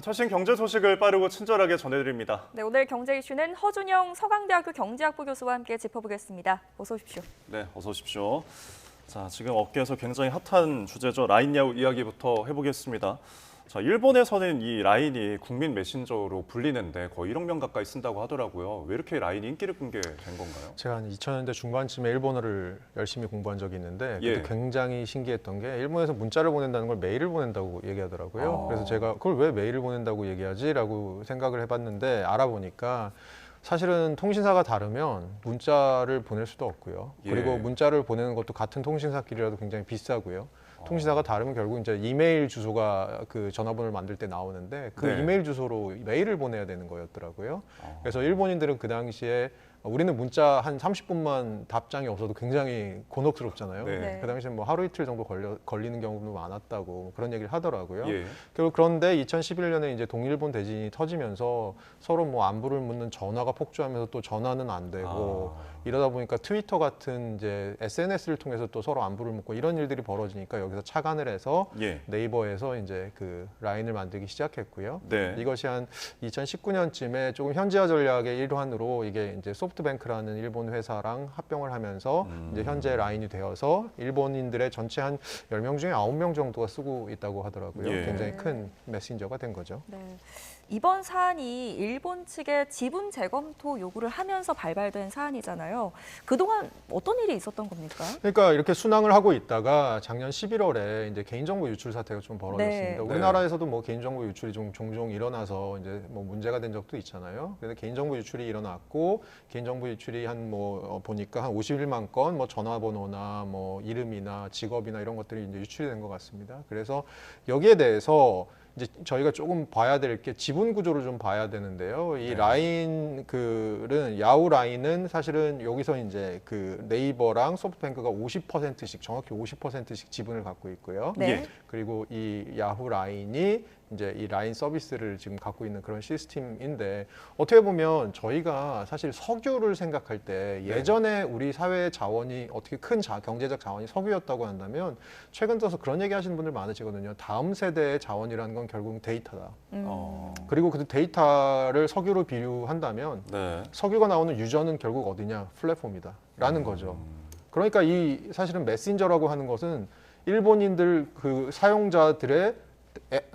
최신 경제 소식을 빠르고 친절하게 전해드립니다. 네, 오늘 경제 이슈는 허준영 서강대학교 경제학부 교수와 함께 짚어보겠습니다. 어서 오십시오. 네, 어서 오십시오. 자, 지금 업계에서 굉장히 핫한 주제죠. 라인 야후 이야기부터 해보겠습니다. 자, 일본에서는 이 라인이 국민 메신저로 불리는데 거의 1억 명 가까이 쓴다고 하더라고요. 왜 이렇게 라인이 인기를 끈게 된 건가요? 제가 한 2000년대 중반쯤에 일본어를 열심히 공부한 적이 있는데 그때 굉장히 신기했던 게 일본에서 문자를 보낸다는 걸 메일을 보낸다고 얘기하더라고요. 그래서 제가 그걸 왜 메일을 보낸다고 얘기하지라고 생각을 해봤는데 알아보니까 사실은 통신사가 다르면 문자를 보낼 수도 없고요. 그리고 문자를 보내는 것도 같은 통신사끼리라도 굉장히 비싸고요. 통신사가 다르면 결국 이제 이메일 주소가 그 전화번호를 만들 때 나오는데 그 이메일 주소로 메일을 보내야 되는 거였더라고요. 그래서 일본인들은 그 당시에 우리는 문자 한 30분만 답장이 없어도 굉장히 곤혹스럽잖아요. 네. 그 당시에 뭐 하루 이틀 정도 걸리는 경우도 많았다고 그런 얘기를 하더라고요. 결국 그런데 2011년에 이제 동일본 대진이 터지면서 서로 뭐 안부를 묻는 전화가 폭주하면서 또 전화는 안 되고 이러다 보니까 트위터 같은 이제 SNS를 통해서 또 서로 안부를 묻고 이런 일들이 벌어지니까 여기서 착안을 해서 네이버에서 이제 그 라인을 만들기 시작했고요. 이것이 한 2019년쯤에 조금 현지화 전략의 일환으로 이게 이제 소프트뱅크라는 일본 회사랑 합병을 하면서 이제 현재 라인이 되어서 일본인들의 전체 한 10명 중에 9명 정도가 쓰고 있다고 하더라고요. 굉장히 큰 메신저가 된 거죠. 네. 이번 사안이 일본 측의 지분 재검토 요구를 하면서 발발된 사안이잖아요. 그동안 어떤 일이 있었던 겁니까? 그러니까 이렇게 순항을 하고 있다가 작년 11월에 이제 개인정보 유출 사태가 좀 벌어졌습니다. 우리나라에서도 뭐 개인정보 유출이 좀 종종 일어나서 이제 뭐 문제가 된 적도 있잖아요. 그런데 개인정보 유출이 일어났고 개인정보 유출이 한 뭐 보니까 한 51만 건, 뭐 전화번호나 뭐 이름이나 직업이나 이런 것들이 이제 유출이 된 것 같습니다. 그래서 여기에 대해서 이제 저희가 조금 봐야 될 게 지분 구조를 좀 봐야 되는데요. 이 라인 글은 야후 라인은 사실은 여기서 이제 그 네이버랑 소프트뱅크가 50%씩 정확히 50%씩 지분을 갖고 있고요. 그리고 이 야후 라인이 이제 이 라인 서비스를 지금 갖고 있는 그런 시스템인데 어떻게 보면 저희가 사실 석유를 생각할 때 예전에 우리 사회의 자원이 어떻게 큰 경제적 자원이 석유였다고 한다면 최근 들어서 그런 얘기 하시는 분들 많으시거든요. 다음 세대의 자원이라는 건 결국 데이터다. 그리고 그 데이터를 석유로 비유한다면 석유가 나오는 유전은 결국 어디냐? 플랫폼이다. 라는 거죠. 그러니까 이 사실은 메신저라고 하는 것은 일본인들 그 사용자들의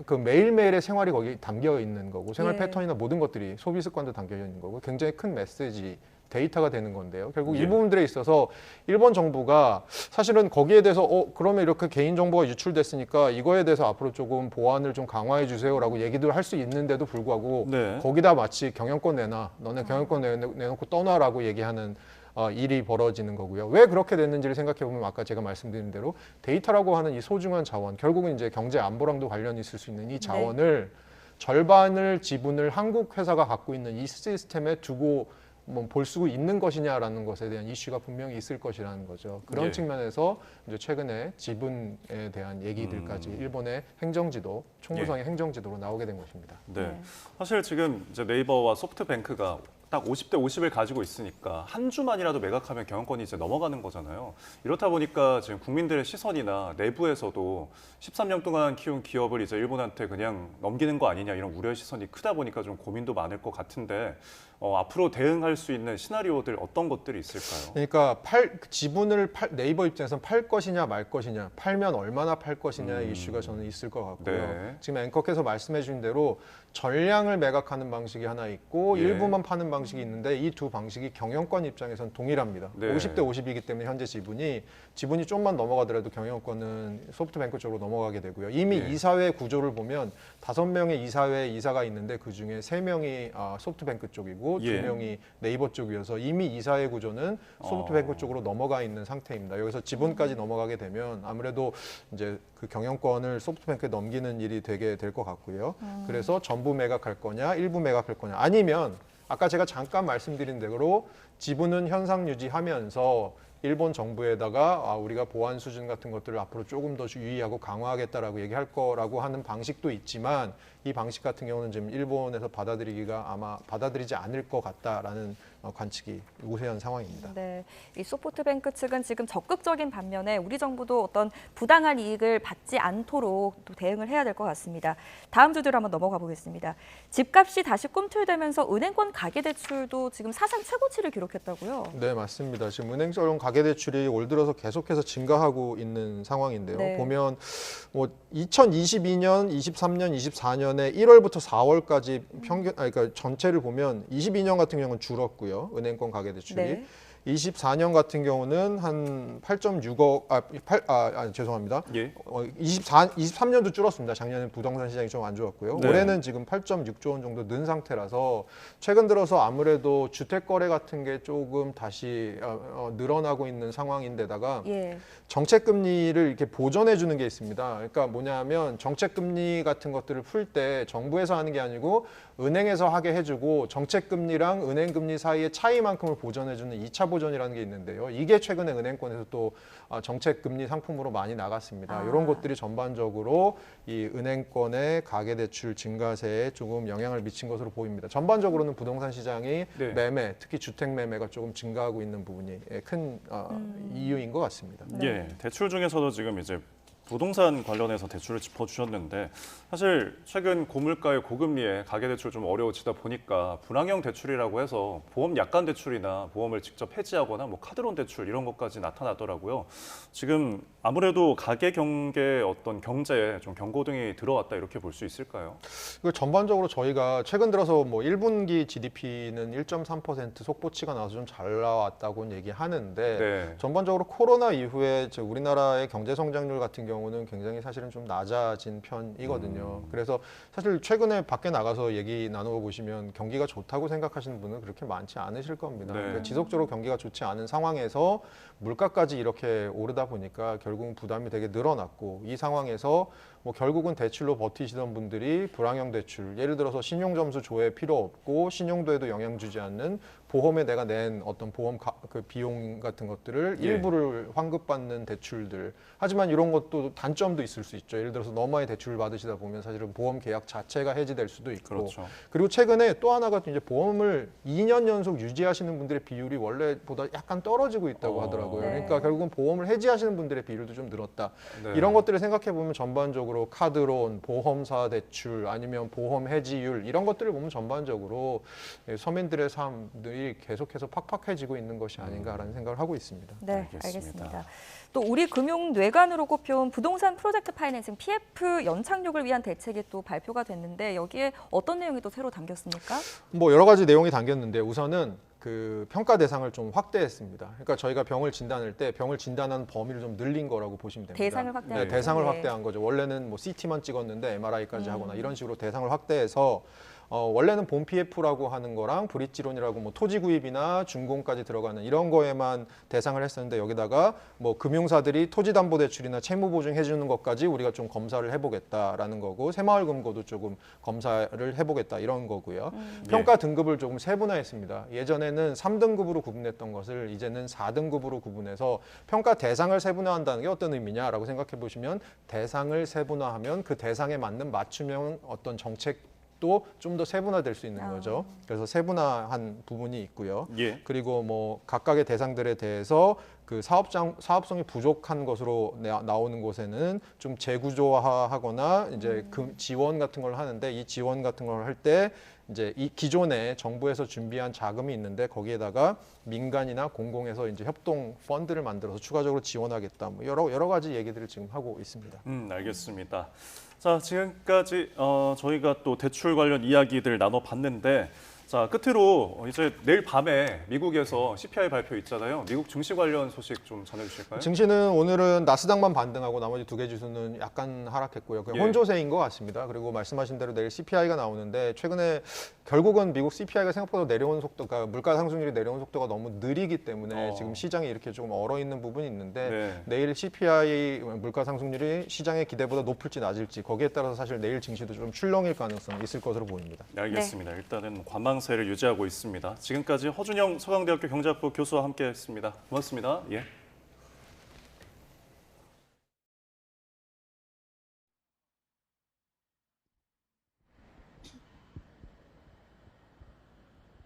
그 매일매일의 생활이 거기 담겨 있는 거고 생활 패턴이나 모든 것들이 소비 습관도 담겨 있는 거고 굉장히 큰 메시지 데이터가 되는 건데요. 결국 이 부분들에 있어서 일본 정부가 사실은 거기에 대해서 그러면 이렇게 개인정보가 유출됐으니까 이거에 대해서 앞으로 조금 보안을 좀 강화해 주세요라고 얘기도 할 수 있는데도 불구하고 거기다 마치 경영권 내놔, 너네 경영권 내놓고 떠나라고 얘기하는 일이 벌어지는 거고요. 왜 그렇게 됐는지를 생각해 보면 아까 제가 말씀드린 대로 데이터라고 하는 이 소중한 자원, 결국은 이제 경제 안보랑도 관련이 있을 수 있는 이 자원을 절반을 지분을 한국 회사가 갖고 있는 이 시스템에 두고 뭐 볼 수 있는 것이냐라는 것에 대한 이슈가 분명히 있을 것이라는 거죠. 그런 측면에서 이제 최근에 지분에 대한 얘기들까지 일본의 행정지도, 총무성의 행정지도로 나오게 된 것입니다. 사실 지금 이제 네이버와 소프트뱅크가 딱 50대 50을 가지고 있으니까 한 주만이라도 매각하면 경영권이 이제 넘어가는 거잖아요. 이렇다 보니까 지금 국민들의 시선이나 내부에서도 13년 동안 키운 기업을 이제 일본한테 그냥 넘기는 거 아니냐 이런 우려의 시선이 크다 보니까 좀 고민도 많을 것 같은데 앞으로 대응할 수 있는 시나리오들 어떤 것들이 있을까요? 그러니까 지분을 네이버 입장에서는 팔 것이냐 말 것이냐, 팔면 얼마나 팔 것이냐의 이슈가 저는 있을 것 같고요. 지금 앵커께서 말씀해 주신 대로 전량을 매각하는 방식이 하나 있고 일부만 파는 방식이 있는데 이 두 방식이 경영권 입장에서는 동일합니다. 50대 50이기 때문에 현재 지분이 좀만 넘어가더라도 경영권은 소프트뱅크 쪽으로 넘어가게 되고요. 이미 이사회 구조를 보면 5명의 이사회 이사가 있는데 그중에 3명이 소프트뱅크 쪽이고 2명이 네이버 쪽이어서 이미 이사회 구조는 소프트뱅크 쪽으로 넘어가 있는 상태입니다. 여기서 지분까지 넘어가게 되면 아무래도 이제 그 경영권을 소프트뱅크에 넘기는 일이 되게 될 것 같고요. 그래서 전부 매각할 거냐, 일부 매각할 거냐, 아니면 아까 제가 잠깐 말씀드린 대로 지분은 현상 유지하면서 일본 정부에다가 우리가 보안 수준 같은 것들을 앞으로 조금 더 유의하고 강화하겠다라고 얘기할 거라고 하는 방식도 있지만 이 방식 같은 경우는 지금 일본에서 받아들이지 않을 것 같다라는 관측이 우세한 상황입니다. 네, 이 소프트뱅크 측은 지금 적극적인 반면에 우리 정부도 어떤 부당한 이익을 받지 않도록 또 대응을 해야 될 것 같습니다. 다음 주제로 한번 넘어가 보겠습니다. 집값이 다시 꿈틀대면서 은행권 가계대출도 지금 사상 최고치를 기록했다고요? 네, 맞습니다. 지금 은행권 가계대출이 올 들어서 계속해서 증가하고 있는 상황인데요. 네. 보면 뭐 2022년, 23년, 24년에 1월부터 4월까지 그러니까 전체를 보면 22년 같은 경우는 줄었고요. 은행권 가계대출이. 네. 24년 같은 경우는 한 8.6억, 죄송합니다. 예. 23년도 줄었습니다. 작년에 부동산 시장이 좀 안 좋았고요. 네. 올해는 지금 8.6조 원 정도 는 상태라서 최근 들어서 아무래도 주택 거래 같은 게 조금 다시 늘어나고 있는 상황인데다가 예. 정책 금리를 이렇게 보전해 주는 게 있습니다. 그러니까 뭐냐면 정책 금리 같은 것들을 풀 때 정부에서 하는 게 아니고 은행에서 하게 해주고 정책 금리랑 은행 금리 사이의 차이만큼을 보전해 주는 2차 보전이라는 게 있는데요. 이게 최근에 은행권에서 또 정책 금리 상품으로 많이 나갔습니다. 이런 것들이 전반적으로 이 은행권의 가계대출 증가세에 조금 영향을 미친 것으로 보입니다. 전반적으로는 부동산 시장이 네. 매매, 특히 주택 매매가 조금 증가하고 있는 부분이 큰 이유인 것 같습니다. 예, 대출 중에서도 지금 이제 부동산 관련해서 대출을 짚어주셨는데 사실 최근 고물가의 고금리에 가계대출 좀 어려워지다 보니까 분할형 대출이라고 해서 보험 약관 대출이나 보험을 직접 해지하거나 뭐 카드론 대출 이런 것까지 나타나더라고요. 지금 아무래도 가계 경계 어떤 경제에 좀 경고등이 들어왔다 이렇게 볼 수 있을까요? 그 전반적으로 저희가 최근 들어서 뭐 1분기 GDP는 1.3% 속보치가 나와서 좀 잘 나왔다고는 얘기하는데 네. 전반적으로 코로나 이후에 우리나라의 경제 성장률 같은 경우는 굉장히 사실은 좀 낮아진 편이거든요. 그래서 사실 최근에 밖에 나가서 얘기 나누어 보시면 경기가 좋다고 생각하시는 분은 그렇게 많지 않으실 겁니다. 네. 그러니까 지속적으로 경기가 좋지 않은 상황에서 물가까지 이렇게 오르다 보니까 결국은 부담이 되게 늘어났고 이 상황에서 뭐 결국은 대출로 버티시던 분들이 불황형 대출, 예를 들어서 신용점수 조회 필요 없고 신용도에도 영향 주지 않는 보험에 내가 낸 어떤 보험 그 비용 같은 것들을 예. 일부를 환급받는 대출들. 하지만 이런 것도 단점도 있을 수 있죠. 예를 들어서 너무 많이 대출을 받으시다 보면 사실은 보험 계약 자체가 해지될 수도 있고. 그렇죠. 그리고 최근에 또 하나가 이제 보험을 2년 연속 유지하시는 분들의 비율이 원래보다 약간 떨어지고 있다고 하더라고요. 네. 그러니까 결국은 보험을 해지하시는 분들의 비율도 좀 늘었다. 네. 이런 것들을 생각해 보면 전반적으로 카드론, 보험사 대출, 아니면 보험 해지율 이런 것들을 보면 전반적으로 서민들의 삶들이 계속해서 팍팍해지고 있는 것이 아닌가라는 생각을 하고 있습니다. 네, 알겠습니다. 알겠습니다. 또 우리 금융 뇌관으로 꼽혀온 부동산 프로젝트 파이낸싱 PF 연착륙을 위한 대책이 또 발표가 됐는데 여기에 어떤 내용이 또 새로 담겼습니까? 뭐 여러 가지 내용이 담겼는데 우선은 그 평가 대상을 좀 확대했습니다. 그러니까 저희가 병을 진단할 때 병을 진단하는 범위를 좀 늘린 거라고 보시면 됩니다. 대상을 확대한 네, 대상을 거죠. 확대한 거죠. 원래는 뭐 CT만 찍었는데 MRI까지 하거나 이런 식으로 대상을 확대해서 원래는 본 PF라고 하는 거랑 브릿지론이라고 뭐 토지 구입이나 준공까지 들어가는 이런 거에만 대상을 했었는데 여기다가 뭐 금융사들이 토지담보대출이나 채무보증 해주는 것까지 우리가 좀 검사를 해보겠다라는 거고 새마을금고도 조금 검사를 해보겠다 이런 거고요. 평가 등급을 조금 세분화했습니다. 예전에는 3등급으로 구분했던 것을 이제는 4등급으로 구분해서 평가 대상을 세분화한다는 게 어떤 의미냐라고 생각해 보시면 대상을 세분화하면 그 대상에 맞는 맞춤형 어떤 정책 또 좀 더 세분화될 수 있는 거죠. 그래서 세분화한 부분이 있고요. 예. 그리고 뭐 각각의 대상들에 대해서 그 사업성이 부족한 것으로 나오는 곳에는 좀 재구조화하거나 이제 지원 같은 걸 하는데 이 지원 같은 걸 할 때 이제 이 기존에 정부에서 준비한 자금이 있는데 거기에다가 민간이나 공공에서 이제 협동 펀드를 만들어서 추가적으로 지원하겠다. 뭐 여러 가지 얘기들을 지금 하고 있습니다. 알겠습니다. 자, 지금까지 저희가 또 대출 관련 이야기들 나눠봤는데 자, 끝으로 이제 내일 밤에 미국에서 CPI 발표 있잖아요. 미국 증시 관련 소식 좀 전해주실까요? 증시는 오늘은 나스닥만 반등하고 나머지 두 개 지수는 약간 하락했고요. 그냥 예. 혼조세인 것 같습니다. 그리고 말씀하신 대로 내일 CPI가 나오는데 최근에 결국은 미국 CPI가 생각보다 내려오는 속도가 물가 상승률이 내려오는 속도가 너무 느리기 때문에 지금 시장이 이렇게 조금 얼어 있는 부분이 있는데 네. 내일 CPI 물가 상승률이 시장의 기대보다 높을지 낮을지 거기에 따라서 사실 내일 증시도 좀 출렁일 가능성이 있을 것으로 보입니다. 네, 알겠습니다. 일단은 관망세를 유지하고 있습니다. 지금까지 허준영 서강대학교 경제학부 교수와 함께했습니다. 고맙습니다. 예.